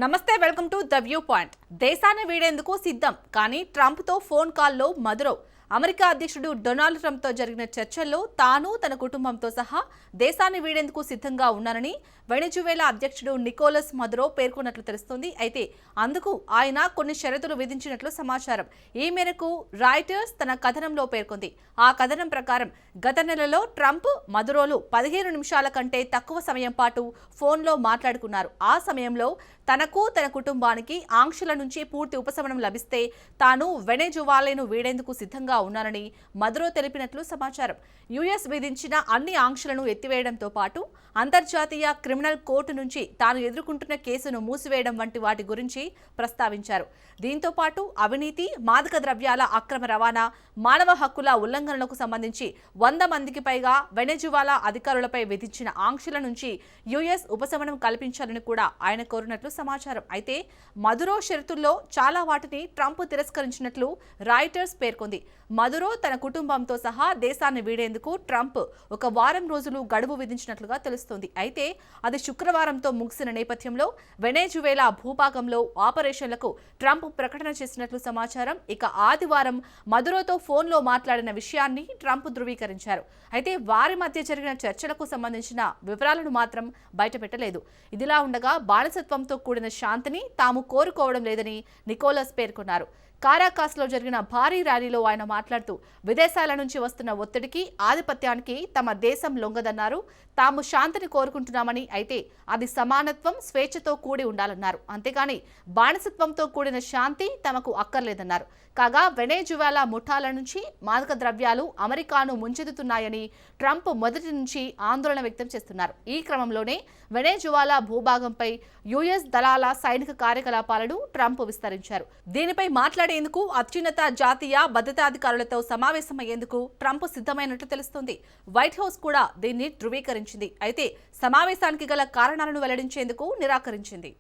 నమస్తే, welcome to the view point. దేశాన్ని వీడేందుకు సిద్ధం, కానీ ట్రంప్తో ఫోన్ కాల్లో మధురో. అమెరికా అధ్యక్షుడు డొనాల్డ్ ట్రంప్తో జరిగిన చర్చల్లో తాను తన కుటుంబంతో సహా దేశాన్ని వీడేందుకు సిద్ధంగా ఉన్నానని వెనిజువేలా అధ్యక్షుడు నికోలస్ మదురో పేర్కొన్నట్లు తెలుస్తోంది. అయితే అందుకు ఆయన కొన్ని షరతులు విధించినట్లు సమాచారం. ఈ మేరకు రాయిటర్స్ తన కథనంలో పేర్కొంది. ఆ కథనం ప్రకారం గత నెలలో ట్రంప్, మదురోలు 15 నిమిషాల కంటే తక్కువ సమయం పాటు ఫోన్లో మాట్లాడుకున్నారు. ఆ సమయంలో తనకు తన కుటుంబానికి ఆంక్షల నుంచి పూర్తి ఉపశమనం లభిస్తే తాను వెనెజువాలాను వీడేందుకు సిద్ధంగా ఉన్నానని మదురో తెలిపినట్లు సమాచారం. యుఎస్ విధించిన అన్ని ఆంక్షలను ఎత్తివేయడంతో పాటు అంతర్జాతీయ క్రిమినల్ కోర్టు నుంచి తాను ఎదుర్కొంటున్న కేసును మూసివేయడం వంటి వాటి గురించి ప్రస్తావించారు. దీంతో పాటు అవినీతి, మాదక ద్రవ్యాల అక్రమ రవాణా, మానవ హక్కుల ఉల్లంఘనలకు సంబంధించి 100 మందికి పైగా వెనెజువాలా అధికారులపై విధించిన ఆంక్షల నుంచి యుఎస్ ఉపశమనం కల్పించాలని కూడా ఆయన కోరినట్లు సమాచారం. అయితే మదురో షరతుల్లో చాలా వాటిని ట్రంప్ తిరస్కరించినట్లు రాయిటర్స్ పేర్కొంది. మదురో తన కుటుంబంతో సహా దేశాన్ని వీడేందుకు ట్రంప్ ఒక వారం రోజులు గడువు విధించినట్లుగా తెలుస్తోంది. అయితే అది శుక్రవారంతో ముగిసిన నేపథ్యంలో వెనెజువేలా భూభాగంలో ఆపరేషన్లకు ట్రంప్ ప్రకటన చేసినట్లు సమాచారం. ఇక ఆదివారం మదురోతో ఫోన్లో మాట్లాడిన విషయాన్ని ట్రంప్ ధృవీకరించారు. అయితే వారి మధ్య జరిగిన చర్చలకు సంబంధించిన వివరాలను మాత్రం బయటపెట్టలేదు. ఇదిలా ఉండగా బానిసత్వంతో కూడిన శాంతిని తాము కోరుకోవడం లేదని నికోలస్ పేర్కొన్నారు. కారాకాస్లో జరిగిన భారీ ర్యాలీలో ఆయన మాట్లాడుతూ విదేశాల నుంచి వస్తున్న ఒత్తిడికి, ఆధిపత్యానికి తమ దేశం లొంగదన్నారు. తాము శాంతిని కోరుకుంటున్నామని, అయితే అది సమానత్వం, స్వేచ్ఛతో కూడి ఉండాలన్నారు. అంతేగాని బానిసత్వంతో కూడిన శాంతి తమకు అక్కర్లేదన్నారు. కాగా వెనెజువేలా ముఠాల నుంచి మాదక ద్రవ్యాలు అమెరికాను ముంచెత్తుతున్నాయని ట్రంప్ మొదటి నుంచి ఆందోళన వ్యక్తం చేస్తున్నారు. ఈ క్రమంలోనే వెనెజువేలా భూభాగంపై యుఎస్ దళాల సైనిక కార్యకలాపాలను ట్రంప్ విస్తరించారు. దీనిపై మాట్లాడేందుకు అత్యున్నత జాతీయ భద్రతాధికారులతో సమావేశమయ్యేందుకు ట్రంప్ సిద్ధమైనట్లు తెలుస్తోంది. వైట్ హౌస్ కూడా దీన్ని ధృవీకరించింది. అయితే సమావేశానికి గల కారణాలను వెల్లడించేందుకు నిరాకరించింది.